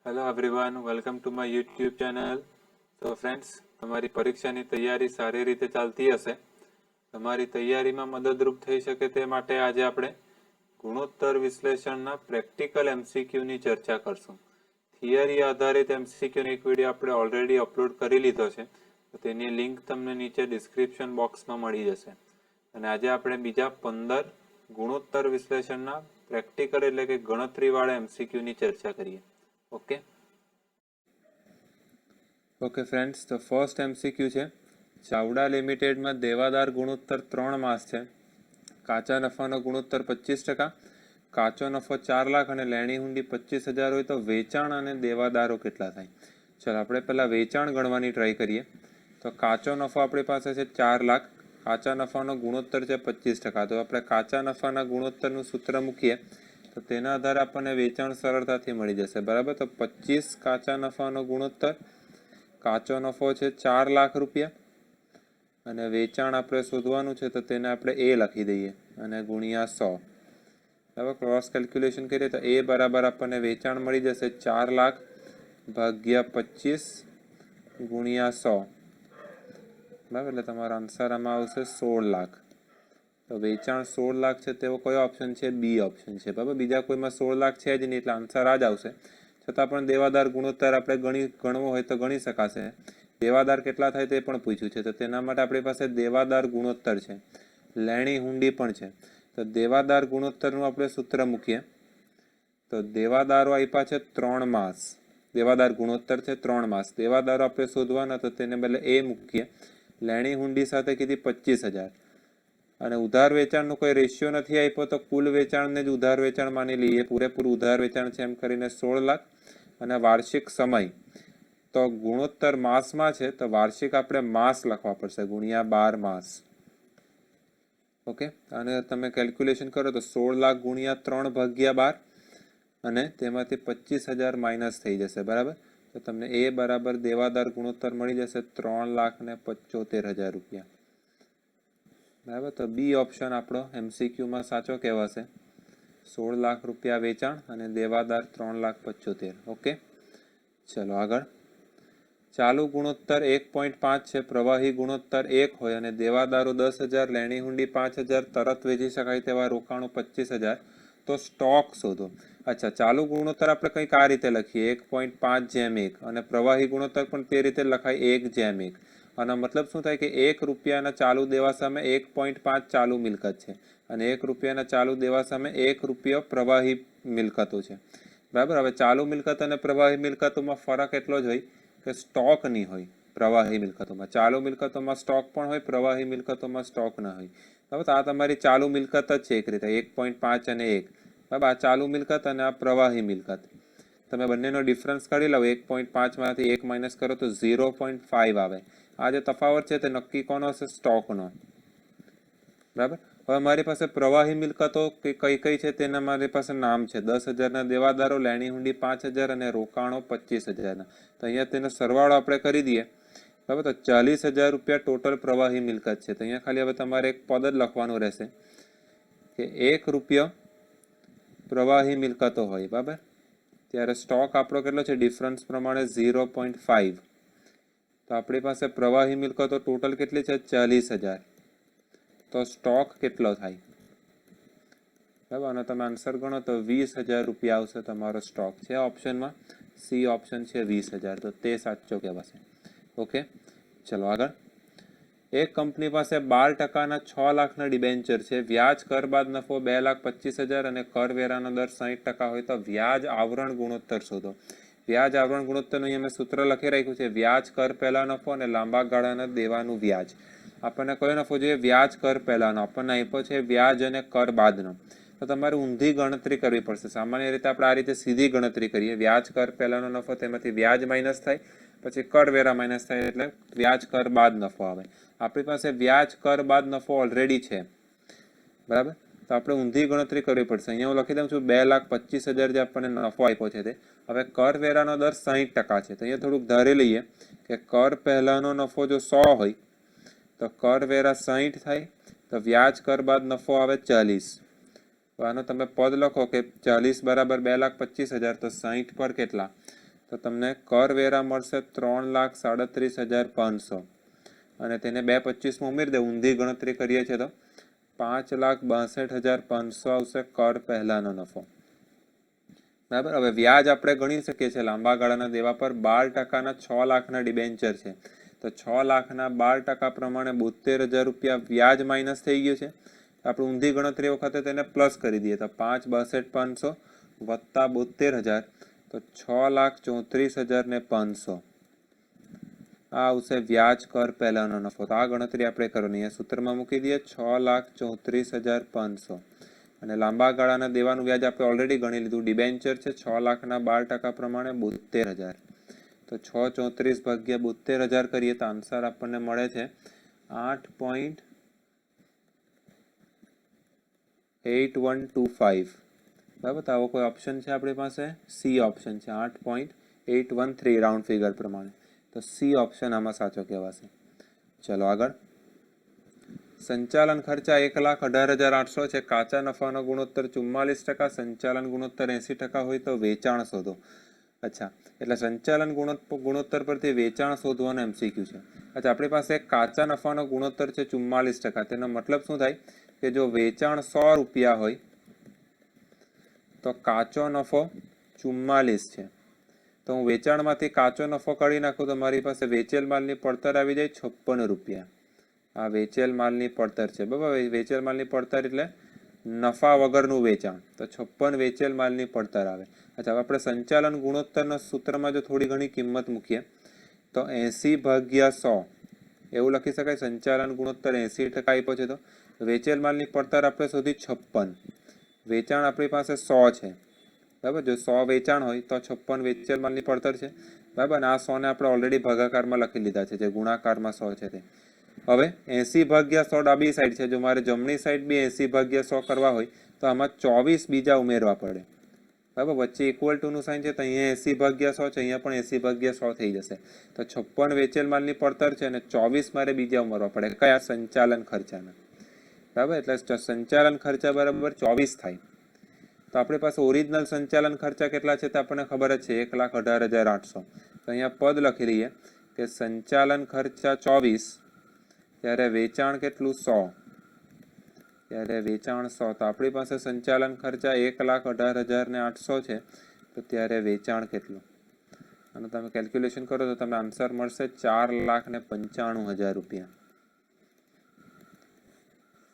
Hello everyone, welcome to my YouTube channel. તો friends, તમારી પરીક્ષાની તૈયારી સારી રીતે ચાલતી હશે. તમારી તૈયારીમાં મદદરૂપ થઈ શકે તે માટે આજે આપણે ગુણોત્તર વિશ્લેષણના પ્રેક્ટિકલ એમસીક્યુની ચર્ચા કરશું. થિયરી આધારિત એમસીક્યુનો એક વિડીયો આપણે ઓલરેડી અપલોડ કરી લીધો છે, તો તેની લિંક તમને નીચે ડિસ્ક્રિપ્શન બોક્સમાં મળી જશે. અને આજે આપણે બીજા 15 ગુણોત્તર વિશ્લેષણના પ્રેક્ટિકલ એટલે કે ગણતરીવાળા એમસીક્યુની ચર્ચા કરીએ. ઓકે ફ્રેન્ડ્સ, તો ફર્સ્ટ એમસીક્યુ છે, ચાવડા લિમિટેડમાં દેવાદાર ગુણોત્તર 3 માસ છે. કાચા નફાનો ગુણોત્તર 25%, કાચો નફો 4 લાખ અને લેણી હુંડી 25,000 હોય તો વેચાણ અને દેવાદારો કેટલા થાય? ચાલો આપણે પહેલા વેચાણ ગણવાની ટ્રાય કરીએ. તો કાચો નફો આપણી પાસે છે 4 લાખ, કાચા નફાનો ગુણોત્તર છે 25%. તો આપણે કાચા નફાના ગુણોત્તરનું સૂત્ર મૂકીએ તો તેના આધારે આપણને વેચાણ સરળતાથી મળી જશે. બરાબર, તો 25 કાચા નફાનો ગુણોત્તર, કાચો નફો છે 4 લાખ રૂપિયા અને વેચાણ આપણે શોધવાનું છે, તો તેને આપણે એ લખી દઈએ અને ગુણ્યા 100. બરાબર, ક્રોસ કેલ્ક્યુલેશન કરીએ તો એ બરાબર આપણને વેચાણ મળી જશે 4 લાખ ભાગ્યા 25 ગુણ્યા 100. બરાબર, એટલે તમારો આન્સર આમાં આવશે 16 લાખ. તો વેચાણ 16 લાખ છે તેવો કયો ઓપ્શન છે? બી ઓપ્શન છે. બરાબર, બીજા કોઈમાં 16 લાખ છે જ નહીં, એટલે આન્સર આ જ આવશે. છતાં પણ દેવાદાર ગુણોત્તર આપણે ગણવો હોય તો ગણી શકાશે. દેવાદાર કેટલા થાય તે પણ પૂછ્યું છે, તો તેના માટે આપણી પાસે દેવાદાર ગુણોત્તર છે, લેણી હુંડી પણ છે. તો દેવાદાર ગુણોત્તરનું આપણે સૂત્ર મૂકીએ તો દેવાદારો આપ્યા છે 3 માસ, દેવાદાર ગુણોત્તર છે 3 માસ. દેવાદારો આપણે શોધવાના, તો તેને બદલે એ મૂકીએ. લેણી હુંડી સાથે કીધી 25,000 અને ઉધાર વેચાણનો કોઈ રેશિયો નથી આપ્યો, તો કુલ વેચાણને જ ઉધાર વેચાણ માની લઈએ. પૂરેપૂરું ઉધાર વેચાણ છે એમ કરીને 16 લાખ અને વાર્ષિક સમય તો ગુણોત્તર માસમાં છે, તો વાર્ષિક આપણે માસ લખવા પડશે, ગુણ્યા 12 માસ. ઓકે, અને તમે કેલ્ક્યુલેશન કરો તો 16 લાખ ગુણ્યા 3 ભાગ્યા 12 અને તેમાંથી 25,000 માઇનસ થઈ જશે. બરાબર, તો તમને એ બરાબર દેવાદાર ગુણોત્તર મળી જશે 3,75,000 રૂપિયા. બરાબર, તો બી ઓપ્શન આપણો એમસીક્યુમાં સાચો કહેવાશે. 16 લાખ રૂપિયા વેચાણ અને દેવાદાર 3,75,000. ઓકે, ચલો આગળ. ચાલુ ગુણોત્તર 1.5 છે, પ્રવાહી ગુણોત્તર 1 હોય અને દેવાદારો 10,000, લેણી હુંડી 5,000, તરત વેચી શકાય તેવા રોકાણો 25,000, તો સ્ટોક શોધો. અચ્છા, ચાલુ ગુણોત્તર આપણે કંઈક આ રીતે લખીએ, 1.5:1, અને પ્રવાહી ગુણોત્તર પણ તે રીતે લખાય 1:1. આનો મતલબ શું થાય કે 1 રૂપિયાના ચાલુ દેવા સામે 1.5 ચાલુ મિલકત છે અને 1 રૂપિયાના ચાલુ દેવા સામે 1 રૂપિયો પ્રવાહી મિલકતો છે. બરાબર, હવે ચાલુ મિલકત અને પ્રવાહી મિલકતોમાં ફરક એટલો જ હોય કે સ્ટોક નહીં હોય. પ્રવાહી મિલકતોમાં, ચાલુ મિલકતોમાં સ્ટોક પણ હોય, પ્રવાહી મિલકતોમાં સ્ટોક ન હોય. બરાબર, તો આ તમારી ચાલુ મિલકત જ છે એક રીતે, 1.5 અને 1. બરાબર, આ ચાલુ મિલકત અને આ પ્રવાહી મિલકત. તમે બંનેનો ડિફરન્સ કાઢી લો, 1.5 માંથી 1 માઇનસ કરો તો 0.5 આવે. આ જે તફાવત છે તે નક્કી કોનો હશે? સ્ટોકનો. બરાબર, હવે મારી પાસે પ્રવાહી મિલકતો કઈ કઈ છે તેના મારી પાસે નામ છે. 10,000ના દેવાદારો, લેણી હુંડી 5,000 અને રોકાણો 25,000ના. તો અહીંયા તેનો સરવાળો આપણે કરી દઈએ. બરાબર, તો 40,000 રૂપિયા ટોટલ પ્રવાહી મિલકત છે. તો અહીંયા ખાલી હવે તમારે એક પદ જ લખવાનું રહેશે કે 1 રૂપિયો પ્રવાહી મિલકતો હોય. બરાબર, ત્યારે સ્ટોક આપણો કેટલો છે? ડિફરન્સ પ્રમાણે 0.5. તો આપણી પાસે પ્રવાહી મિલકતો ટોટલ કેટલી છે? 40,000. તો સ્ટોક કેટલો થાય? બરાબર, અને તમે આન્સર ગણો તો 20,000 રૂપિયા આવશે તમારો સ્ટોક છે. ઓપ્શનમાં સી ઓપ્શન છે 20,000, તો તે સાચો કહેવાશે. ઓકે, ચલો આગળ. એક કંપની પાસે 12%ના 6 લાખના ડિબેન્ચર છે. વ્યાજ કર બાદ નફો 2,25,000 અને કરવેરાનો દર 60% હોય તો વ્યાજ આવરણ ગુણોત્તર શોધો. વ્યાજ આવરણ ગુણોત્તરનું અહીંયા મેં સૂત્ર લખી રાખ્યું છે, વ્યાજ કર પહેલા નફો અને લાંબા ગાળાના દેવાનું વ્યાજ. આપણને કયો નફો જોઈએ? વ્યાજ કર પહેલાનો. આપણને આપ્યો છે વ્યાજ અને કર બાદનો. તો તમારે ઊંધી ગણતરી કરવી પડશે. સામાન્ય રીતે આપણે આ રીતે સીધી ગણતરી કરીએ, વ્યાજ કર પહેલાનો નફો, તેમાંથી વ્યાજ માઇનસ થાય, પછી કરવેરા માઇનસ થાય, એટલે વ્યાજ કર બાદ નફો આવે. આપણી પાસે વ્યાજ કર બાદ નફો ઓલરેડી છે. બરાબર, તો આપણે ઊંધી ગણતરી કરવી પડશે. અહીંયા હું લખી દઉં છું 2,25,000 જે આપણને નફો આપ્યો છે તે. હવે કરવેરાનો દર 60% છે, તો અહીંયા થોડુંક ધારી લઈએ કે કર પહેલાનો નફો જો 100 હોય તો કરવેરા 60 થાય, તો વ્યાજ કર બાદ નફો આવે 40. તો આનો તમે પદ લખો કે 40 બરાબર 2,25,000, તો 60 પર કેટલા? તો તમને કરવેરા મળશે 3,37,500 અને તેને 2,25 માં ઉમેરી દે, ઊંધી ગણતરી કરીએ છીએ તો 5,62,500 આવશે કર પહેલાનો નફો. બરાબર. હવે વ્યાજ આપણે ગણી શકીએ છીએ લાંબા ગાળાના દેવા પર 12%ના 6 લાખના ડિબેન્ચર છે, તો 6 લાખના 12% પ્રમાણે 72,000 રૂપિયા વ્યાજ માઇનસ થઈ ગયું છે. આપણે ઊંધી ગણતરી વખતે તેને પ્લસ કરી દઈએ તો 5,62,500 વત્તા 72,000 તો 6,34,500 આ આવશે વ્યાજ કર પહેલાનો નફો. તો આ ગણતરી આપણે કરવાની, અહીંયા સૂત્રમાં મૂકી દઈએ 6,34,500 અને લાંબા ગાળાના દેવાનું વ્યાજ આપણે ઓલરેડી ગણી લીધું, ડિબેન્ચર છે 6 લાખના 12% પ્રમાણે 72,000 તો 634 ભાગ્યા 72,000 કરીએ તો આન્સર આપણને મળે છે 8.8125. બરાબર. તો આવો કોઈ ઓપ્શન છે આપણી પાસે? સી ઓપ્શન છે, 8.813 રાઉન્ડ ફિગર પ્રમાણે. તો સી ઓપ્શન આમાં સાચો કહેવાશે. ચલો આગળ. સંચાલન ખર્ચા 1,18,800 છે, કાચા નફાનો ગુણોત્તર 44%, સંચાલન ગુણોત્તર 80% હોય તો વેચાણ શોધો. અચ્છા, એટલે સંચાલન ગુણોત્તર પરથી વેચાણ શોધવાનો એમસીક્યુ છે. અચ્છા, આપણી પાસે કાચા નફાનો ગુણોત્તર છે 44%. તેનો મતલબ શું થાય કે જો વેચાણ 100 રૂપિયા હોય તો કાચો નફો 44 છે, તો હું વેચાણમાંથી કાચો નફો કાઢી નાખું તો મારી પાસે વેચેલ માલની પડતર આવી જાય 56 રૂપિયા. આ વેચેલ માલની પડતર છે. બરાબર. વેચેલ માલની પડતર એટલે નફા વગરનું વેચાણ, તો 56 વેચેલ માલની પડતર આવે. અચ્છા, આપણે સંચાલન ગુણોત્તરના સૂત્રમાં જો થોડી ઘણી કિંમત મૂકીએ તો 80/100 એવું લખી શકાય. સંચાલન ગુણોત્તર 80% આપ્યો છે તો વેચેલ માલની પડતર આપણે શોધી 56, વેચાણ આપણી પાસે 100 છે. બરાબર. જો 100 વેચાણ હોય તો 56 વેચેલ માલની પડતર છે. બરાબર. અને આ 100 ને આપણે ઓલરેડી ભાગાકારમાં લખી લીધા છે, જે ગુણાકારમાં 100 છે તે. હવે 80/100 ડાબી સાઈડ છે, જો મારે જમણી સાઈડ બી 80/100 કરવા હોય તો આમાં 24 બીજા ઉમેરવા પડે. બરાબર. વચ્ચે ઇક્વલ ટુ નું સાઇન છે તો અહીંયા 80/100 છે, અહીંયા પણ 80/100 થઈ જશે. તો 56 વેચેલ માલની પડતર છે અને 24 મારે બીજા ઉમેરવા પડે. કયા? સંચાલન ખર્ચાના. બરાબર. એટલે સંચાલન ખર્ચા બરાબર 24 થાય. તો આપણી પાસે ઓરિજિનલ સંચાલન ખર્ચા કેટલા છે તે આપણને ખબર જ છે, 1,18,800. તો અહીંયા પદ લખી લઈએ કે સંચાલન ખર્ચા 24 ત્યારે વેચાણ કેટલું? 100. ત્યારે વેચાણ 100. તો આપણી પાસે સંચાલન ખર્ચા 1,18,800 છે, તો ત્યારે વેચાણ કેટલું? અને તમે કેલ્ક્યુલેશન કરો તો તમને આન્સર મળશે 4,95,000 રૂપિયા.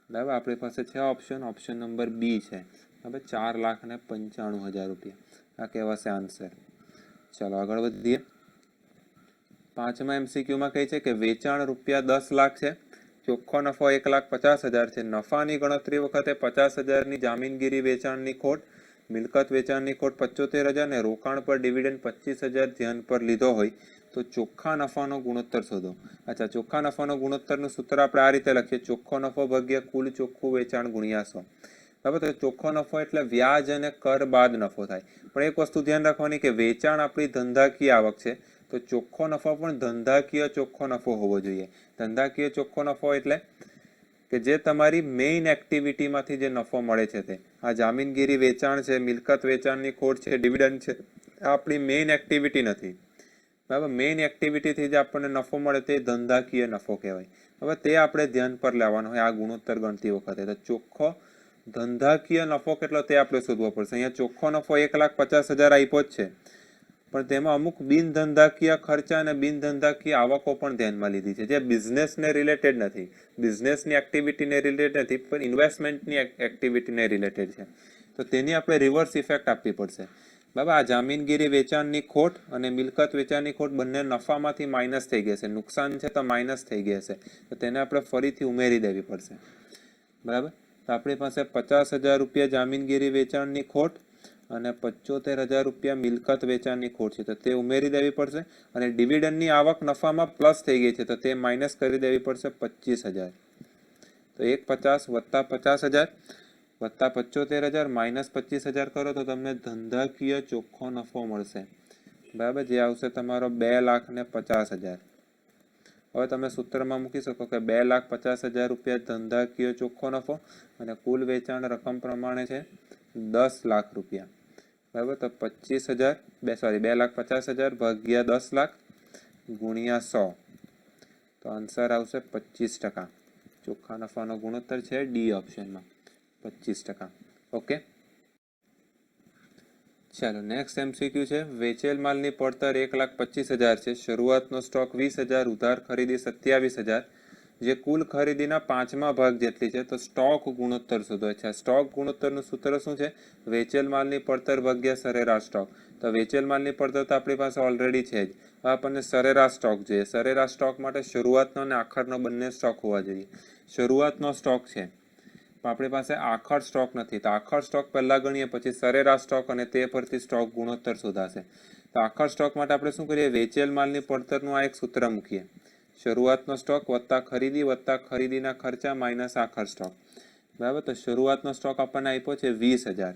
બરાબર. આપણી પાસે છે ઓપ્શન નંબર બી છે. હવે 4,95,000 રૂપિયા આ કહેવાશે આન્સર. ચાલો આગળ વધીએ. પાંચમા એમસીક્યુમાં કહે છે કે વેચાણ રૂપિયા 10 લાખ છે, ચોખ્ખો નફો 1,50,000 છે. નફાની ગણતરી વખતે 50,000ની જામીનગીરી વેચાણની ખોટ, મિલકત વેચાણની ખોટ 75,000 અને રોકાણ પર ડિવિડન્ડ 25,000 ધ્યાન પર લીધો હોય તો ચોખ્ખા નફાનો ગુણોત્તર શોધો. અચ્છા, ચોખ્ખા નફાનો ગુણોત્તરનું સૂત્ર આપણે આ રીતે લખીએ, ચોખ્ખો નફો ભાગ્યા કુલ ચોખ્ખું વેચાણ ગુણ્યા 100. બરાબર. તો ચોખ્ખો નફો એટલે વ્યાજ અને કર બાદ નફો થાય. પણ એક વસ્તુ ધ્યાન રાખવાની કે વેચાણ આપણી ધંધાકીય આવક છે, તો ચોખ્ખો નફો પણ ધંધાકીય ચોખ્ખો નફો હોવો જોઈએ. ધંધાકીય ચોખ્ખો નફો એટલે કે જે તમારી મેઇન એક્ટિવિટીમાંથી જે નફો મળે છે તે. આ જામીનગીરી વેચાણ છે, મિલકત વેચાણની ખોટ છે, ડિવિડન્ડ છે, આપણી મેઇન એક્ટિવિટી નથી. બરાબર. મેઇન એક્ટિવિટીથી જે આપણને નફો મળે તે ધંધાકીય નફો કહેવાય. હવે તે આપણે ધ્યાન પર લેવાનો હોય આ ગુણોત્તર ગણતી વખતે. તો ચોખ્ખો ધંધાકીય નફો કેટલો તે આપણે શોધવો પડશે. અહીંયા ચોખ્ખો નફો 1,50,000 આપ્યો જ છે, પણ તેમાં અમુક બિન ધંધાકીય ખર્ચા અને બિન ધંધાકીય આવકો પણ ધ્યાનમાં લીધી છે, જે બિઝનેસને રિલેટેડ નથી, બિઝનેસની એક્ટિવિટીને રિલેટેડ નથી, પણ ઇન્વેસ્ટમેન્ટની એક્ટિવિટીને રિલેટેડ છે. તો તેની આપણે રિવર્સ ઇફેક્ટ આપવી પડશે. બરાબર. આ જામીનગીરી વેચાણની ખોટ અને મિલકત વેચાણની ખોટ બંને નફામાંથી માઇનસ થઈ ગઈ છે, નુકસાન છે તો માઇનસ થઈ ગયા છે, તો તેને આપણે ફરીથી ઉમેરી દેવી પડશે. બરાબર. તો આપણી પાસે 50,000 રૂપિયા જામીનગીરી વેચાણની ખોટ અને 75,000 રૂપિયા મિલકત વેચાણની ખોટ છે, તો તે ઉમેરી દેવી પડશે. અને ડિવિડન્ડની આવક નફામાં પ્લસ થઈ ગઈ છે, તો તે માઇનસ કરી દેવી પડશે 25,000. તો 1,50,000 વત્તા 50,000 વત્તા 75,000 માઇનસ 25,000 કરો તો તમને ધંધાકીય ચોખ્ખો નફો મળશે. બરાબર. જે આવશે તમારો 2,50,000. હવે તમે સૂત્રમાં મૂકી શકો કે 2,50,000 રૂપિયા ધંધાકીય ચોખ્ખો નફો અને કુલ વેચાણ રકમ પ્રમાણે છે 10 લાખ રૂપિયા. બરાબર. તો 25,000 2,50,000 ભાગ્યા 10 લાખ ગુણ્યા 100, તો આન્સર આવશે 25%. ચોખ્ખા નફાનો ગુણોત્તર છે ડી ઓપ્શનમાં 25%. ઓકે, ચાલો નેક્સ્ટ MCQ છે. વેચેલ માલની પડતર 1,25,000 છે. શરૂઆતનો સ્ટોક 20,000, ઉધાર ખરીદી 27,000, જે કુલ ખરીદીના 5મા ભાગ જેટલી છે. તો સ્ટોક ગુણોત્તર શોધો છે. સ્ટોક ગુણોત્તરનું સૂત્ર શું છે? વેચેલ માલની પડતર ભાગ્યા સરેરાશ સ્ટોક. તો વેચેલ માલની પડતર તો આપણી પાસે ઓલરેડી છે જ. આપણને સરેરાશ સ્ટોક જોઈએ. સરેરાશ સ્ટોક માટે શરૂઆતનો અને આખરનો બંને સ્ટોક હોવા જોઈએ. શરૂઆતનો સ્ટોક છે પણ આપણી પાસે આખર સ્ટોક નથી, તો આખર સ્ટોક પહેલા ગણીએ, પછી સરેરાશ સ્ટોક અને તે પરથી સ્ટોક ગુણોત્તર શોધાશે. તો આખર સ્ટોક માટે આપણે શું કરીએ? વેચેલ માલની પડતરનું આ એક સૂત્ર મૂકીએ. શરૂઆતનો સ્ટોક વત્તા ખરીદીના ખર્ચા માઇનસ આખર સ્ટોક. બરાબર. તો શરૂઆતનો સ્ટોક આપણને આપ્યો છે 20,000,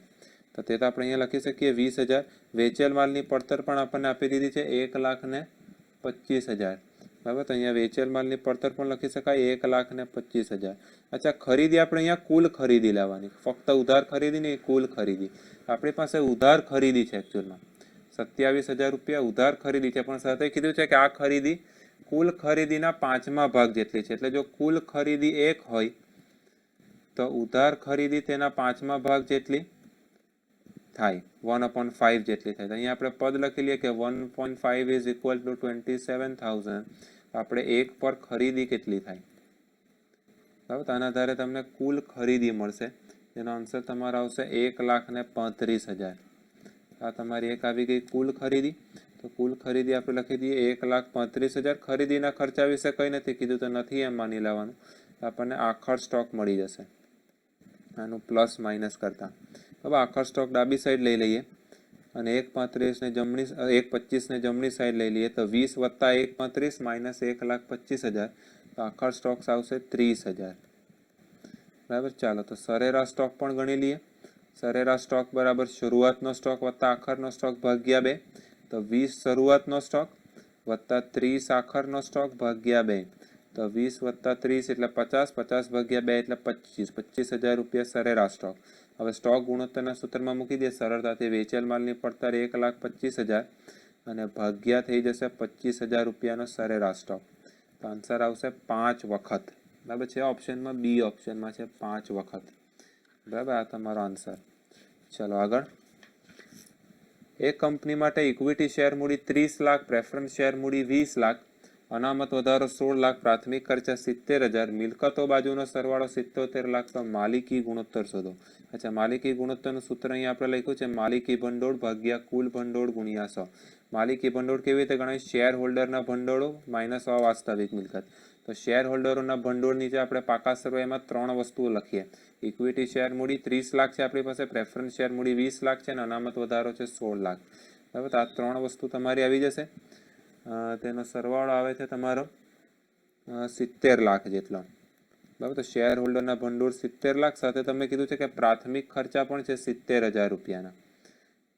તો તે તો આપણે અહીંયા લખી શકીએ 20,000. વેચેલ માલની પડતર પણ આપણને આપી દીધી છે 1,25,000. બરાબર. તો અહીંયા વેચેલ માલની પડતર પણ લખી શકાય 1,25,000. અચ્છા, ખરીદી આપણે અહીંયા કુલ ખરીદી લાવવાની, ફક્ત ઉધાર ખરીદી નહીં, કુલ ખરીદી. આપણી પાસે ઉધાર ખરીદી છે એકચ્યુઅલમાં 27,000 રૂપિયા ઉધાર ખરીદી છે, પણ સાથે કીધું છે કે આ ખરીદી કુલ ખરીદીના 5મા ભાગ જેટલી છે. એટલે જો કુલ ખરીદી 1 હોય તો ઉધાર ખરીદી તેના 5મા ભાગ જેટલી થાય, 1/5 જેટલી થાય. તો અહીંયા આપણે પદ લખી લઈએ કે 1.5 ઇઝ ઇક્વલ ટુ 27,000. આપણે 1 પર ખરીદી કેટલી થાય? બરાબર. તો આના આધારે તમને કુલ ખરીદી મળશે, જેનો આન્સર તમારો આવશે 1,35,000. આ તમારી એક આવી ગઈ કુલ ખરીદી. તો કુલ ખરીદી આપણે લખી દઈએ 1,35,000. ખરીદીના ખર્ચા વિશે કંઈ નથી કીધું તો નથી એમ માની લેવાનું. આપણને આખર સ્ટોક મળી જશે આનું પ્લસ માઇનસ કરતા. હવે આખર સ્ટોક ડાબી સાઈડ લઈ લઈએ અને 1,25,000 ને જમણી સાઈડ લઈ લઈએ. તો 20 વત્તા 1,35,000 માઇનસ 1,25,000, તો આખર સ્ટોક આવશે 30,000. બરાબર. ચાલો તો સરેરાશ સ્ટોક પણ ગણી લઈએ. સરેરાશ સ્ટોક બરાબર શરૂઆતનો સ્ટોક વત્તા આખરનો સ્ટોક ભાગ્યા 2. તો 20 શરૂઆતનો સ્ટોક વત્તા 30 આખરનો સ્ટોક ભાગ્યા 2. તો 20 વત્તા 30 એટલે 50, 50 ભાગ્યા 2 એટલે 25,000 રૂપિયા સરેરાશ સ્ટોક. હવે સ્ટોક ગુણોત્તરના સૂત્રમાં મૂકી દે સરળતાથી. વેચેલ માલની પડતર 1,25,000 અને ભાગ્યા થઈ જશે 25,000 રૂપિયાનો સરેરાશ સ્ટોક. તો આન્સર આવશે 5 વખત. બરાબર છે. ઓપ્શનમાં બી ઓપ્શનમાં છે 5 વખત. બરાબર. આ તમારો આન્સર. ચલો આગળ. એક કંપની માટે ઇક્વિટી શેર મૂડી 30 લાખ, પ્રેફરન્સ શેર મૂડી 20 લાખ, અનામત વધારો 16 લાખ, પ્રાથમિક ખર્ચા 70,000, મિલકતો બાજુનો સરવાળો 77 લાખ. તો માલિકી ગુણોત્તર શોધો. અચ્છા, માલિકી ગુણોત્તરનું સૂત્ર અહીંયા આપણે લખ્યું છે માલિકી ભંડોળ ભાગ્યા કુલ ભંડોળ ગુણ્યા 100. માલિકી ભંડોળ કેવી રીતે ગણાય? શેર હોલ્ડરના ભંડોળો માઇનસ અવાસ્તવિક મિલકત. તો શેર હોલ્ડરોના ભંડોળ નીચે આપણે પાકા સરવાળામાં 3 વસ્તુઓ લખીએ. ઇક્વિટી શેર મૂડી 30 લાખ છે આપણી પાસે, પ્રેફરન્સ શેર મૂડી 20 લાખ છે અને અનામત વધારો છે 16 લાખ. બરાબર. આ 3 વસ્તુ તમારી આવી જશે. તેનો સરવાળો આવે છે તમારો 70 લાખ જેટલો. બરાબર. તો શેર હોલ્ડરના ભંડોળ 70 લાખ, સાથે તમે કીધું છે કે પ્રાથમિક ખર્ચા પણ છે 70,000 રૂપિયાના.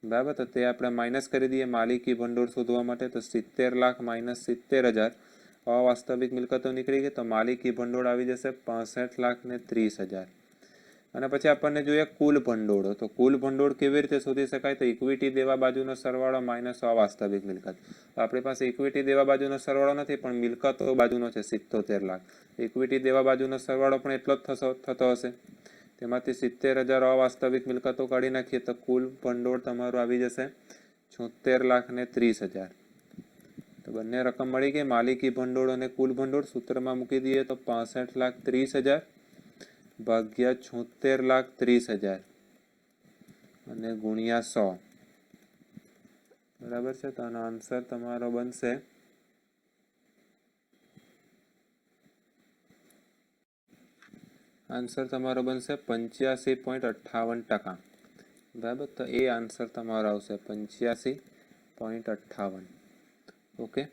બરાબર. તો તે આપણે માઇનસ કરી દઈએ માલિકી ભંડોળ શોધવા માટે. તો 70 લાખ માઇનસ 70,000, અવાસ્તવિક મિલકતો નીકળી ગઈ. તો માલિકી ભંડોળ આવી જશે 65,30,000. અને પછી આપણને જોઈએ કુલ ભંડોળ. તો કુલ ભંડોળ કેવી રીતે શોધી શકાય? તો ઇક્વિટી દેવા બાજુનો સરવાળો માઇનસ અવાસ્તવિક મિલકત. આપણી પાસે ઇક્વિટી દેવા બાજુનો સરવાળો નથી, પણ મિલકતો બાજુનો છે 77 લાખ. ઇક્વિટી દેવા બાજુનો સરવાળો પણ એટલો જ થતો હશે. તેમાંથી 70,000 અવાસ્તવિક મિલકતો કાઢી નાખીએ તો કુલ ભંડોળ તમારું આવી જશે 76,30,000. તો બંને રકમ મળી ગઈ. માલિકી ભંડોળ અને કુલ ભંડોળ સૂત્રમાં મૂકી દઈએ તો 65,30,000 ભાગ્યા 76,30,000 અને ગુણ્યા 100. બરાબર છે. તો આનો આન્સર તમારો બનશે આન્સર તમારો બનશે 85.58%. બરાબર. તો એ આન્સર તમારો આવશે 85.58. ઓકે,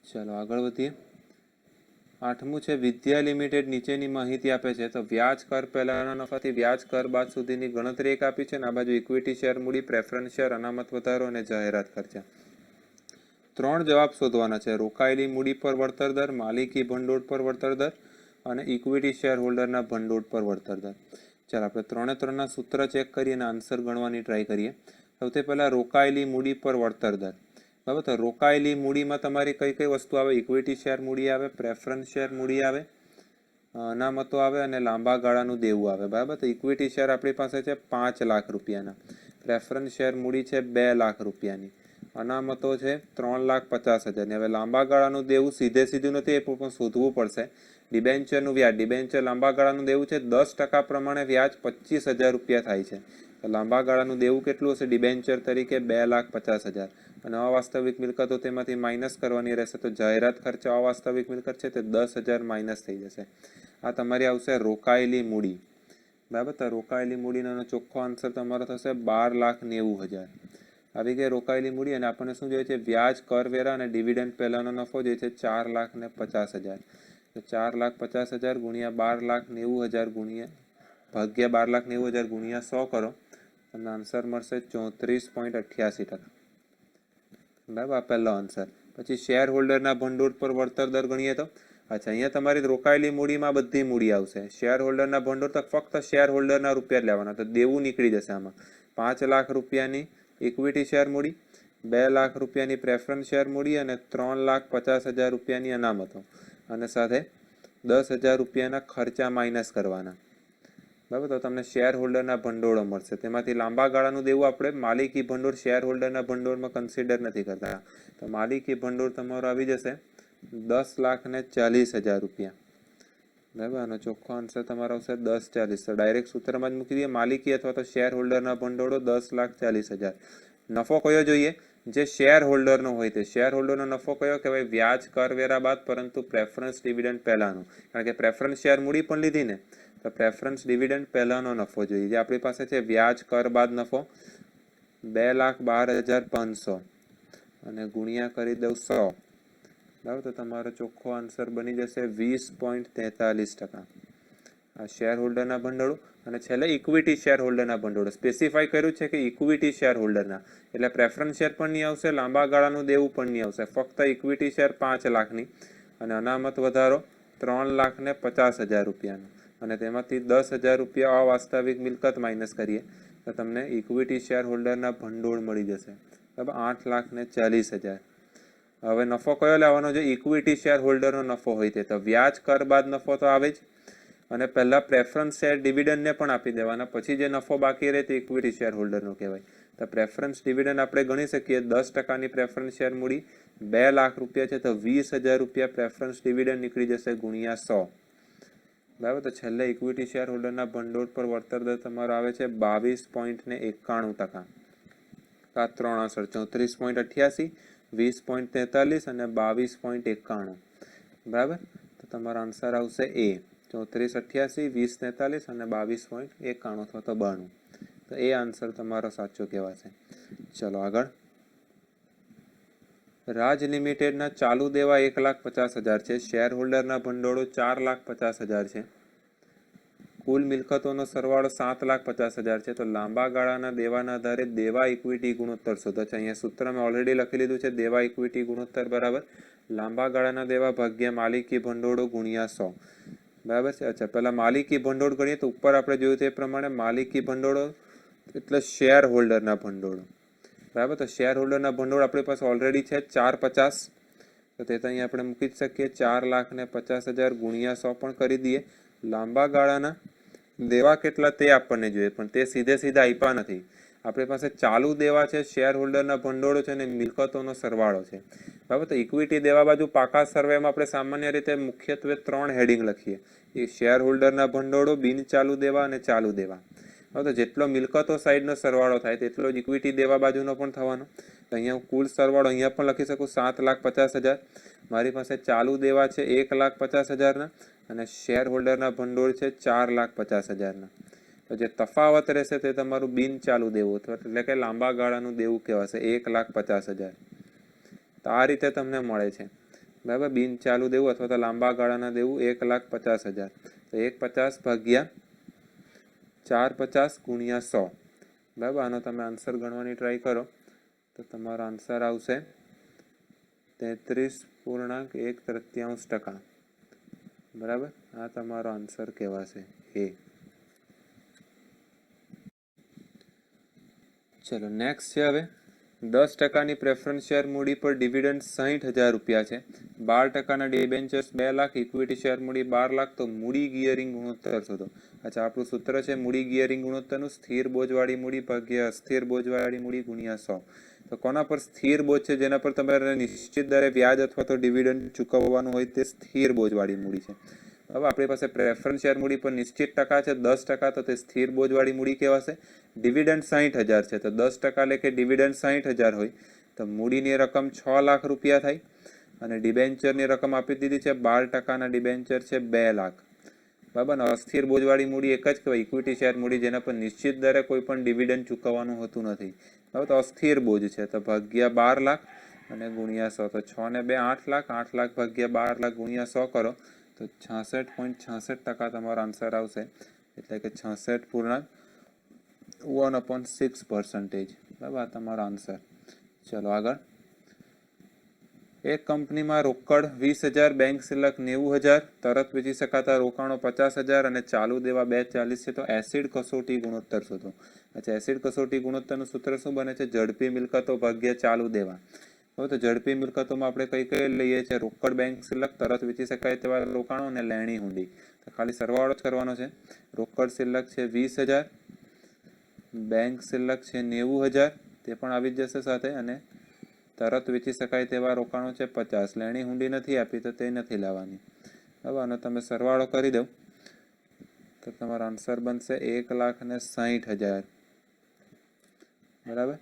ચલો આગળ વધીએ. 8મું છે વિદ્યા લિમિટેડ નીચેની માહિતી આપે છે. તો વ્યાજ કર પહેલાના નફાથી વ્યાજ કર બાદ સુધીની ગણતરી એક આપી છે અને આ બાજુ ઇક્વિટી શેર મૂડી, પ્રેફરન્સ શેર, અનામત વધારો અને જાહેરાત ખર્ચા. 3 જવાબ શોધવાના છે. રોકાયેલી મૂડી પર વળતર દર, માલિકી ભંડોળ પર વળતર દર અને ઇક્વિટી શેર હોલ્ડરના ભંડોળ પર વળતર દર. ચાલો આપણે 3 ના સૂત્ર ચેક કરીએ અને આન્સર ગણવાની ટ્રાય કરીએ. સૌથી પહેલા રોકાયેલી મૂડી પર વળતર દર, બરાબર. તો રોકાયેલી મૂડીમાં તમારી કઈ કઈ વસ્તુ આવે? ઇક્વિટી શેર મૂડી આવે, પ્રેફરન્સ શેર મૂડી આવે, અનામતો આવે અને લાંબા ગાળાનું દેવું આવે, બરાબર. તો ઇક્વિટી શેર આપણી પાસે છે 5 લાખ રૂપિયાના, પ્રેફરન્સ શેર મૂડી છે 2 લાખ રૂપિયાની, અનામતો છે 3,50,000ની. હવે લાંબા ગાળાનું દેવું સીધું નથી એ પણ શોધવું પડશે. ડિબેન્ચરનું વ્યાજ, ડિબેન્ચર લાંબા ગાળાનું દેવું છે 10% પ્રમાણે વ્યાજ 25,000 રૂપિયા થાય છે. તો લાંબા ગાળાનું દેવું કેટલું હશે ડિબેન્ચર તરીકે? 2,50,000. અને અવાસ્તવિક મિલકતો તેમાંથી માઇનસ કરવાની રહેશે. તો જાહેરાત ખર્ચ અવાસ્તવિક મિલકત છે તે 10,000 માઇનસ થઈ જશે. આ તમારી આવશે રોકાયેલી મૂડી, બરાબર. તો રોકાયેલી મૂડીનો ચોખ્ખો આન્સર તમારો થશે 12,90,000. આવી ગઈ રોકાયેલી મૂડી. અને આપણને શું જોઈએ છે? વ્યાજ, કરવેરા અને ડિવિડન્ડ પહેલાનો નફો જોઈએ છે 4,50,000. તો 4,50,000 ગુણ્યા 12,90,000 ગુણ્યા ભાગ્યા 12,90,000 ગુણ્યા 100 કરો, તમને આન્સર મળશે 34.88%. બરાબર, આ પહેલો આન્સર. પછી શેર હોલ્ડરના ભંડોળ પર વળતર દર ગણીએ તો અચ્છા, અહીંયા તમારી રોકાયેલી મૂડીમાં બધી મૂડી આવશે. શેર હોલ્ડરના ભંડોળ તો ફક્ત શેર હોલ્ડરના રૂપિયા લેવાના, તો દેવું નીકળી જશે આમાં. 5 લાખ રૂપિયાની ઇક્વિટી શેર મૂડી, 2 લાખ રૂપિયાની પ્રેફરન્સ શેર મૂડી અને 3,50,000 રૂપિયાની અનામતો, અને સાથે 10,000 રૂપિયાના ખર્ચા માઇનસ કરવાના, બરાબર. તો તમને શેર હોલ્ડરના ભંડોળો મળશે. તેમાંથી લાંબા ગાળાનું દેવું આપણે માલિકી ભંડોળ શેર હોલ્ડરના ભંડોળમાં કન્સિડર નથી કરતા. તો માલિકી ભંડોળ તમારો આવી જશે 10,40,000 રૂપિયા, બરાબર. આનો ચોખ્ખો આન્સર તમારો આવશે 10,40. તો ડાયરેક્ટ સૂત્રમાં જ મૂકી દઈએ, માલિકી અથવા તો શેર હોલ્ડરના ભંડોળો 10,40,000. નફો કયો જોઈએ? જે શેર હોલ્ડરનો હોય તે. શેર હોલ્ડરનો નફો કયો કહેવાય? વ્યાજ, કરવેરા બાદ પરંતુ પ્રેફરન્સ ડિવિડન્ડ પહેલાનો, કારણ કે પ્રેફરન્સ શેર મૂડી પણ લીધી ને, તો પ્રેફરન્સ ડિવિડન્ડ પહેલાનો નફો જોઈએ. જે આપણી પાસે છે વ્યાજ કર બાદ નફો 2,12,500 અને ગુણ્યા કરી દઉં 100, બરાબર. તો તમારો ચોખ્ખો આન્સર બની જશે 20.43%. આ શેર હોલ્ડરના ભંડોળો. અને છેલ્લે ઇક્વિટી શેર હોલ્ડરના ભંડોળો સ્પેસિફાઈ કર્યું છે કે ઇક્વિટી શેર હોલ્ડરના, એટલે પ્રેફરન્સ શેર પણ નહીં આવશે, લાંબા ગાળાનું દેવું પણ નહીં આવશે. ફક્ત ઇક્વિટી શેર 5 લાખની અને અનામત વધારો 3,50,000 રૂપિયાનો, અને તેમાંથી 10,000 રૂપિયા અવાસ્તવિક મિલકત માઇનસ કરીએ તો તમને ઇક્વિટી શેર હોલ્ડરના ભંડોળ મળી જશે, બરાબર, 8,40,000. હવે નફો કયો લેવાનો છે? ઇક્વિટી શેર હોલ્ડરનો નફો હોય તે. તો વ્યાજ કર બાદ નફો તો આવે જ, અને પહેલા પ્રેફરન્સ શેર ડિવિડન્ડને પણ આપી દેવાના, પછી જે નફો બાકી રહે તે ઇક્વિટી શેર હોલ્ડરનો કહેવાય. તો પ્રેફરન્સ ડિવિડન્ડ આપણે ગણી શકીએ 10%ની પ્રેફરન્સ શેર મૂડી 2 લાખ રૂપિયા છે, તો 20,000 રૂપિયા પ્રેફરન્સ ડિવિડન્ડ નીકળી જશે ગુણ્યા 100, બરાબર. તો છેલ્લે ઇક્વિટી શેર હોલ્ડરના ભંડોળ પર વળતર દર તમારો આવે છે 22.91%. આ 3 આન્સર 34.88, 20.43 અને 22.91, બરાબર. તો તમારો આન્સર આવશે એ 34.88, 20.43 અને 22.91 અથવા તો 92. તો એ આન્સર તમારો સાચો કહેવાશે. ચલો આગળ. રાજ લિમિટેડના ચાલુ દેવા 1,50,000 છે, શેર હોલ્ડરના ભંડોળો 4,50,000 છે, કુલ મિલકતોનો સરવાળો 7,50,000 છે. તો લાંબા ગાળાના દેવાના આધારે દેવા ઇક્વિટી ગુણોત્તર શોધો છે. અહીંયા સૂત્રમાં ઓલરેડી લખી લીધું છે, દેવા ઇક્વિટી ગુણોત્તર બરાબર લાંબા ગાળાના દેવા ભાગ્યા માલિકી ભંડોળો ગુણ્યા 100, બરાબર છે. અચ્છા, પહેલા માલિકી ભંડોળ ગણીએ તો ઉપર આપણે જોયું તે પ્રમાણે માલિકી ભંડોળો એટલે શેર હોલ્ડરના ભંડોળો, બરાબર. તો શેર હોલ્ડરના ભંડોળ આપણી પાસે ઓલરેડી છે 450, તો તે તો અહીંયા આપણે મૂકી જ શકીએ. 4,50,000 ગુણ્યા 100 પણ કરી દઈએ. લાંબા ગાળાના દેવા કેટલા તે આપણને જોઈએ, પણ તે સીધે સીધા આપ્યા નથી. આપણી પાસે ચાલુ દેવા છે, શેર હોલ્ડરના ભંડોળો છે અને મિલકતોનો સરવાળો છે, બરાબર. તો ઇક્વિટી દેવા બાજુ પાકા સર્વેમાં આપણે સામાન્ય રીતે મુખ્યત્વે 3 હેડિંગ લખીએ, એ શેર હોલ્ડરના ભંડોળો, બિન ચાલુ દેવા અને ચાલુ દેવા. તો જેટલો મિલકતો સાઈડનો સરવાળો થાય તેટલો જ ઇક્વિટી દેવા બાજુનો પણ થવાનો. તો અહીંયા કુલ સરવાળો અહીંયા પણ લખી શકું 7,50,000. મારી પાસે ચાલુ દેવા છે 1,50,000ના અને શેર હોલ્ડરના ભંડોળ છે 4,50,000ના. તો જે તફાવત રહેશે તે તમારું બિન ચાલુ દેવું એટલે કે લાંબા ગાળાનું દેવું કહેવાશે 1,50,000. તો આ રીતે તમને મળે છે, બરાબર, બિન ચાલુ દેવું અથવા તો લાંબા ગાળાના દેવું 1,50,000. તો 1,50 ભાગ્યા 450 ગુણ્યા 100, બરાબર. આનો તમે આન્સર ગણવાની ટ્રાય કરો તો તમારો આન્સર આવશે 33.1/3%, બરાબર. આ તમારો આન્સર કહેવાશે એ. ચલો નેક્સ્ટ છે હવે 10% પ્રેફરન્સ શેર મૂડી પર ડિવિડન્ડ 60,000 રૂપિયા છે. 12% ડિબેન્ચર્સ 2 લાખ, ઇક્વિટી શેર મૂડી 12 લાખ. તો મૂડી ગિયરિંગ ગુણોત્તર શોધો. અચ્છા, આપણું સૂત્ર છે મૂડી ગિયરિંગ ગુણોત્તરનું સ્થિર બોજવાળી મૂડી ભાગ્યા અસ્થિર બોજવાળી મૂડી ગુણ્યા 100. તો કોના પર સ્થિર બોજ છે? જેના પર તમારે નિશ્ચિત દરે વ્યાજ અથવા તો ડિવિડન્ડ ચૂકવવાનું હોય તે સ્થિર બોજવાળી મૂડી છે. હવે આપણી પાસે પ્રેફરન્સ શેર મૂડી પર નિશ્ચિત ટકા છે 10%, તો તે સ્થિર બોજવાળી મૂડી કહેવાશે. ડિવિડન્ડ 60,000 છે, તો 10% લેખે ડિવિડન્ડ 60,000 હોય તો મૂડીની રકમ 6 લાખ રૂપિયા થાય. અને ડિબેન્ચરની રકમ આપી દીધી છે 12%ના ડિબેન્ચર છે 2 લાખ. બરાબર ને? અસ્થિર બોજવાળી મૂડી એક જ કહેવાય, ઇક્વિટી શેર મૂડી જેના પર નિશ્ચિત દરે કોઈ પણ ડિવિડન્ડ ચૂકવવાનું હોતું નથી. બરાબર, તો અસ્થિર બોજ છે તો ભાગ્યા 12 લાખ અને ગુણ્યા 100. તો 6 ને 2 8 લાખ, 8 લાખ ભાગ્યા 12 લાખ ગુણ્યા 100 કરો તો 66.66% તમારો આન્સર આવશે. એટલે કે 66.1/6%. બરાબર, આ તમારો આન્સર. ચલો આગળ. એક કંપનીમાં રોકડ 20,000, બેંક સિલક 90,000, તરત વેચી શકાતા રોકાણો 50,000 અને ચાલુ દેવા 240 છે. તો એસિડ કસોટી ગુણોત્તર શોધો. અચ્છા, એસિડ કસોટી ગુણોત્તરનું સૂત્ર શું બને છે? ઝડપી મિલકતો ભાગ્યા ચાલુ દેવા. હવે તો ઝડપી મિલકતોમાં આપણે કઈ કઈ લઈએ છીએ? રોકડ, બેંક સિલક, તરત વેચી શકાય તેવા રોકાણો અને લેણી હુંડી. તો ખાલી સરવાળો જ કરવાનો છે. રોકડ સિલક છે 20,000, બેંક સિલક છે 90,000, તે પણ આવી જ જશે સાથે, અને તરત વેચી શકાય તેવા રોકાણો છે 50. લેણી હુંડી નથી આપી તો તે નથી લાવવાની. હવે આનો તમે સરવાળો કરી દો તો તમારો આન્સર બનશે 1,60,000. બરાબર,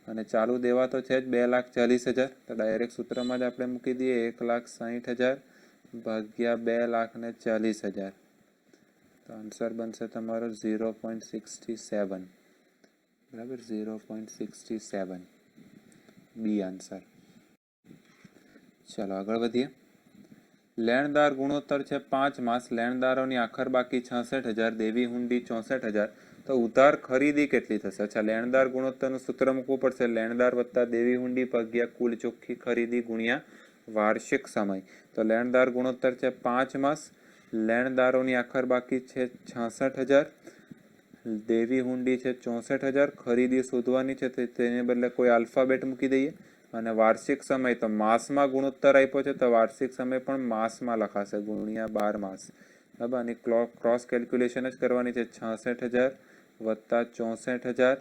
અને ચાલુ દેવા તો છે જ 2,40,000. તો ડાયરેક્ટ સૂત્રમાં જ આપણે મૂકી દઈએ 1,60,000 ભાગ્યા 2,40,000. તો આન્સર બનશે તમારો 0.67. બરાબર, 0.67 બી આન્સર. ચાલો આગળ વધીએ. લેણદાર ગુણોત્તર છે 5 માસ. લેણદારોની આખર બાકી 66,000, દેવી હુંડી 64,000. તો ઉધાર ખરીદી કેટલી થશે? અચ્છા, લેણદાર ગુણોત્તરનું સૂત્ર મૂકવું પડશે. લેણદાર વત્તા દેવી હુંડી ભાગ્યા કુલ ચોખ્ખી ખરીદી ગુણ્યા વાર્ષિક સમય. તો લેણદાર ગુણોત્તર છે 5 માસ, લેણદારોની આખર બાકી છે 66,000, દેવી હુંડી છે 64,000, ખરીદી શોધવાની છે તેને બદલે કોઈ આલ્ફાબેટ મૂકી દઈએ. અને વાર્ષિક સમય તો માસમાં ગુણોત્તર આપ્યો છે તો વાર્ષિક સમય પણ માસમાં લખાશે ગુણ્યા 12 માસ. બરાબર, અને ક્રોસ કેલ્ક્યુલેશન જ કરવાની છે. 66,000 વત્તા 64,000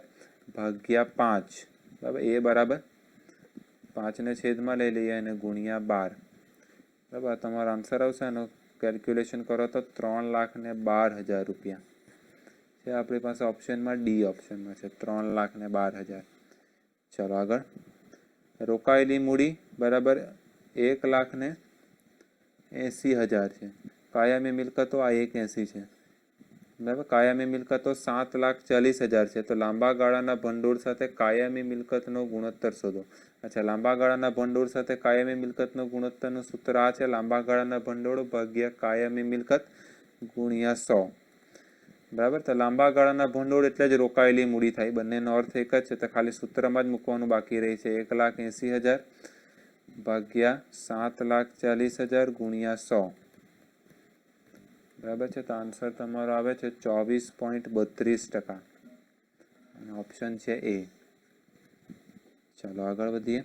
ભાગ્યા 5. બરાબર, એ બરાબર 5 ને છેદમાં લઈ લઈએ અને ગુણ્યા 12. બરાબર, તમારો આન્સર આવશે. એનું કેલ્ક્યુલેશન કરો તો 3,12,000 રૂપિયા છે. આપણી પાસે ઓપ્શનમાં ડી ઓપ્શનમાં છે 3,12,000. ચલો આગળ. રોકાયેલી મૂડી બરાબર 1,80,000 છે. કાયમી મિલકતો આ 180 છે. બરાબર, કાયમી મિલકતો 7,40,000 છે. તો લાંબા ગાળાના ભંડોળ સાથે કાયમી મિલકતનો ગુણોત્તર શોધો. અચ્છા, લાંબા ગાળાના ભંડોળ સાથે કાયમી મિલકતનો ગુણોત્તરનું સૂત્ર આ છે. લાંબા ગાળાના ભંડોળ ભાગ્યા કાયમી મિલકત ગુણ્યા 100. બરાબર, તો લાંબા ગાળાના ભંડોળ એટલે જ રોકાયેલી મૂડી થાય. બંનેનો અર્થ એક જ છે. તો ખાલી સૂત્રમાં જ મૂકવાનું બાકી રહે છે. 1,80,000 ભાગ્યા 7,40,000 ગુણ્યા 100. બરાબર છે. તો આન્સર તમારો આવે છે 24.32%. અને ઓપ્શન છે એ. ચાલો આગળ વધીએ.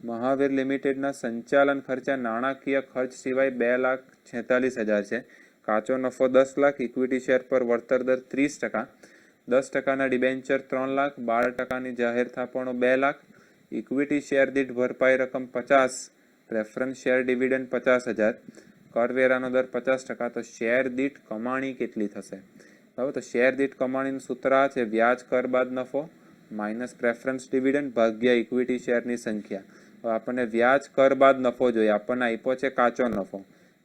મહાવીર લિમિટેડના સંચાલન ખર્ચા નાણાકીય ખર્ચ સિવાય 2,46,000 છે. કાચો નફો 10 લાખ, ઇક્વિટી શેર પર વળતર દર 30%, 10%ના ડિબેન્ચર 3 લાખ, 12%ની જાહેર થાપણો 2 લાખ, ઇક્વિટી શેર દીઠ ભરપાઈ રકમ 50, પ્રેફરન્સ શેર ડિવિડન્ડ 50,000, કરવેરાનો દર 50%. તો શેર દીઠ કમાણી કેટલી થશે? બરાબર, તો શેર દીઠ કમાણીનું સૂત્ર આ છે. વ્યાજ કર બાદ નફો માઇનસ પ્રેફરન્સ ડિવિડન્ડ ભાગ્યા ઇક્વિટી શેરની સંખ્યા. હવે આપણને વ્યાજ કર બાદ નફો જોઈએ. આપણને આપ્યો છે કાચો નફો.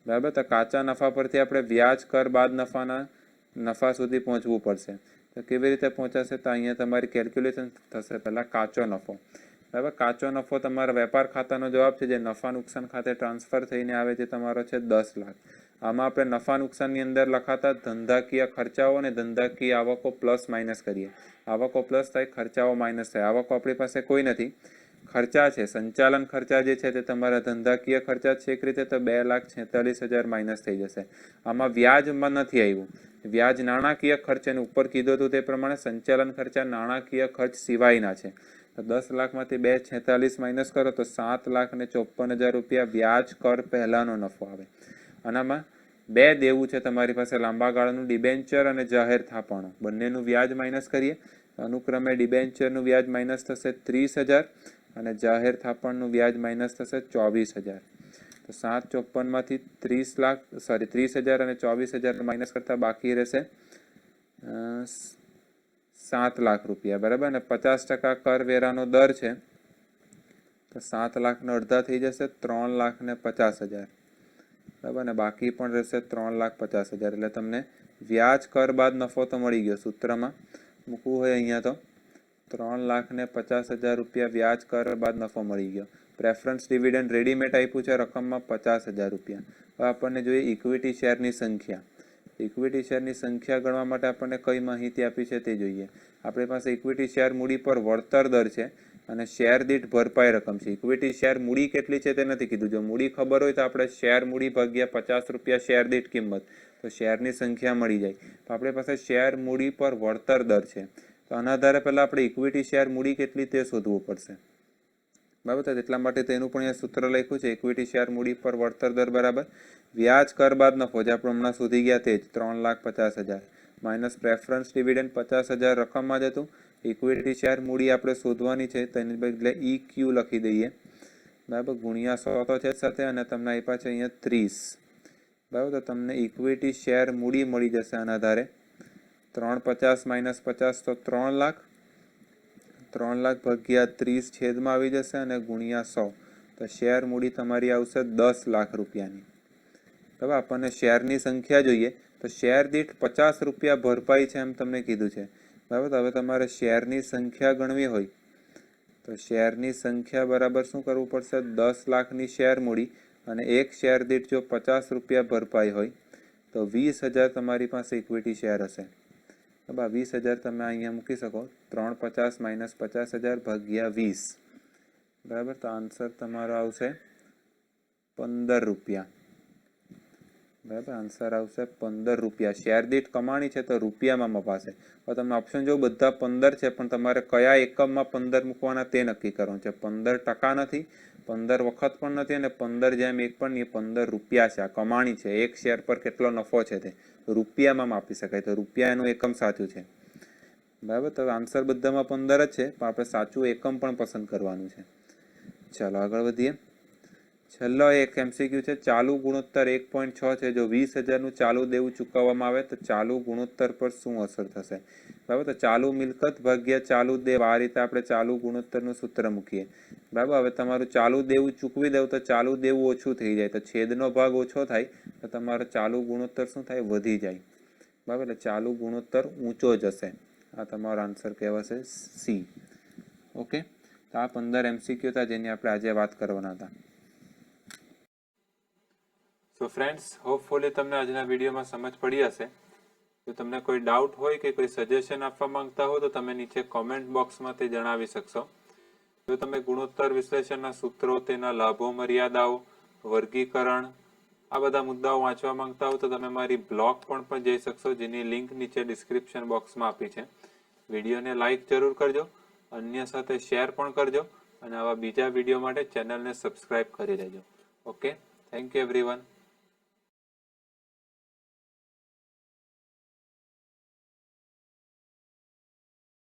બરાબર, તો કાચા નફા પરથી આપણે વ્યાજ કર બાદ નફા સુધી પહોંચવું પડશે. તો કેવી રીતે પહોંચાશે? તો અહીંયા તમારી કેલ્ક્યુલેશન થશે. પહેલાં કાચો નફો. બરાબર, કાચો નફો તમારા વેપાર ખાતાનો જવાબ છે, જે નફા નુકસાન ખાતે ટ્રાન્સફર થઈને આવે છે તમારો છે 10 લાખ. આમાં આપણે નફા નુકસાનની અંદર લખાતા ધંધાકીય ખર્ચાઓ અને ધંધાકીય આવકો પ્લસ માઇનસ કરીએ. આવકો પ્લસ થાય, ખર્ચાઓ માઇનસ થાય. આવકો આપણી પાસે કોઈ નથી ખર્ચા છે, સંચાલન ખર્ચા જે છે તે તમારા ધંધાકીય ખર્ચા છે એક રીતે, તો 2,46,000 માઇનસ થઈ જશે. આમાં વ્યાજમાં નથી આવ્યું. વ્યાજ નાણાકીય ખર્ચ એને ઉપર કીધું હતું તે પ્રમાણે, સંચાલન ખર્ચા નાણાકીય ખર્ચ સિવાયના છે. તો 10 લાખમાંથી 2,46 માઇનસ કરો તો 7,54,000 રૂપિયા વ્યાજ કર પહેલાનો નફો આવે. આનામાં બે દેવું છે તમારી પાસે, લાંબા ગાળાનું ડિબેન્ચર અને જાહેર થાપણો, બંનેનું વ્યાજ માઇનસ કરીએ. અનુક્રમે ડિબેન્ચરનું વ્યાજ માઇનસ થશે 30,000 અને જાહેર થાપણનું વ્યાજ માઇનસ થશે 24,000. તો 7,54,000માંથી 30,000 અને 24,000 માઇનસ કરતા બાકી રહેશે 7 લાખ રૂપિયા, બરાબર. અને 50% કરવેરાનો દર છે, તો 7 લાખનો અડધા થઈ જશે 3,50,000, બરાબર. અને બાકી પણ રહેશે 3,50,000. એટલે તમને વ્યાજ કર બાદ નફો તો મળી ગયો. સૂત્રમાં મૂકવું હોય અહીંયા તો 3,50,000 રૂપિયા વ્યાજ કર બાદ નફો મળી ગયો. પ્રેફરન્સ ડિવિડન્ડ રેડીમેડ આપ્યું છે રકમમાં 50,000 રૂપિયા. હવે આપણને જોઈએ ઇક્વિટી શેરની સંખ્યા. ઇક્વિટી શેરની સંખ્યા ગણવા માટે આપણને કઈ માહિતી આપી છે તે જોઈએ. આપણી પાસે ઇક્વિટી શેર મૂડી પર વળતર દર છે અને શેર દીઠ ભરપાઈ રકમ છે. ઇક્વિટી શેર મૂડી કેટલી છે તે નથી કીધું. જો મૂડી ખબર હોય તો આપણે શેર મૂડી ભાગ્યા 50 રૂપિયા શેર દીઠ કિંમત, તો શેરની સંખ્યા મળી જાય. તો આપણી પાસે શેર મૂડી પર વળતર દર છે, તો આના આધારે પહેલા આપણે ઇક્વિટી શેર મૂડી કેટલી તે શોધવું પડશે, બરાબર. તો એટલા માટે તેનું પણ અહીંયા સૂત્ર લખ્યું છે, ઇક્વિટી શેર મૂડી પર વળતર દર બરાબર વ્યાજ કર બાદ નફો, જે આપણે હમણાં શોધી ગયા તે જ 3,50,000 માઇનસ પ્રેફરન્સ ડિવિડન્ડ 50,000 રકમમાં જ હતું. ઇક્વિટી શેર મૂડી આપણે શોધવાની છે, તેની બદલે EQ લખી દઈએ, બરાબર. ગુણ્યા 100 તો છે સાથે, અને તમને આપ્યા છે અહીંયા 30, બરાબર. તો તમને ઇક્વિટી શેર મૂડી મળી જશે આના આધારે 350 માઇનસ 50 તો 3 લાખ, 3 લાખ ભાગ્યા 30 છેદમાં આવી જશે અને ગુણ્યા 100, તો શેર મૂડી તમારી આવશે 10 લાખ રૂપિયાની. બરાબર. આપણને શેરની સંખ્યા જોઈએ, તો શેર દીઠ 50 રૂપિયા ભરપાઈ છે એમ તમને કીધું છે, બરાબર. તો હવે તમારે શેરની સંખ્યા ગણવી હોય તો શેરની સંખ્યા બરાબર શું કરવું પડશે, 10 લાખની શેર મૂડી અને એક શેર દીઠ જો 50 રૂપિયા ભરપાઈ હોય તો 20,000 તમારી પાસે ઇક્વિટી શેર હશે. 20,000 તમે અહીંયા મૂકી શકો, 350 માઇનસ 50,000 ભાગ્યા 20, બરાબર. તો આન્સર તમારો આવશે 15 રૂપિયા, બરાબર. આન્સર આવશે 15 રૂપિયા. શેર દીઠ કમાણી છે તો રૂપિયામાં મપાશે. હવે તમને ઓપ્શન જો બધા 15 છે, પણ તમારે કયા એકમમાં 15 મૂકવાના તે નક્કી કરવાનું છે. 15% નથી, 15 વખત પણ નથી, અને 15 જેમ એક પણ નહીં, 15 રૂપિયા છે. આ કમાણી છે, એક શેર પર કેટલો નફો છે તે રૂપિયામાં માપી શકાય, તો રૂપિયા એનું એકમ સાચું છે, બરાબર. તો આન્સર બધામાં 15 જ છે, પણ આપણે સાચું એકમ પણ પસંદ કરવાનું છે. ચાલો આગળ વધીએ. છેલ્લો એક MCQ છે, ચાલુ ગુણોત્તર 1.6 છે. જો 20,000નું ચાલુ દેવું ચૂકવવામાં આવે તો ચાલુ ગુણોત્તર પર શું અસર થશે, બરાબર. તો ચાલુ મિલકત ભાગ્યા ચાલુ દેવ, આ રીતે આપણે ચાલુ ગુણોત્તરનું સૂત્ર મૂકીએ, બરાબર. હવે તમારું ચાલુ દેવું ચૂકવી દઉં તો ચાલુ દેવું ઓછું થઈ જાય, તો છેદનો ભાગ ઓછો થાય તો તમારો ચાલુ ગુણોત્તર શું થાય, વધી જાય, બરાબર. એટલે ચાલુ ગુણોત્તર ઊંચો જશે. આ તમારો આન્સર કહેવાશે C. ઓકે. તો આ 15 MCQ હતા જેની આપણે આજે વાત કરવાના હતા. સો ફ્રેન્ડ્સ, હોપફુલી તમને આજના વિડીયોમાં સમજ પડી હશે. જો તમને કોઈ ડાઉટ હોય કે કોઈ સજેશન આપવા માંગતા હો તો તમે નીચે કોમેન્ટ બોક્સમાં તે જણાવી શકશો. જો તમે ગુણોત્તર વિશ્લેષણના સૂત્રો, તેના લાભો, મર્યાદાઓ, વર્ગીકરણ, આ બધા મુદ્દાઓ વાંચવા માંગતા હો તો તમે મારી બ્લોગ પણ જઈ શકશો, જેની લિંક નીચે ડિસ્ક્રિપ્શન બોક્સમાં આપી છે. વિડીયોને લાઈક જરૂર કરજો, અન્ય સાથે શેર પણ કરજો, અને આવા બીજા વિડીયો માટે ચેનલને સબસ્ક્રાઇબ કરી લેજો. Okay, thank you everyone.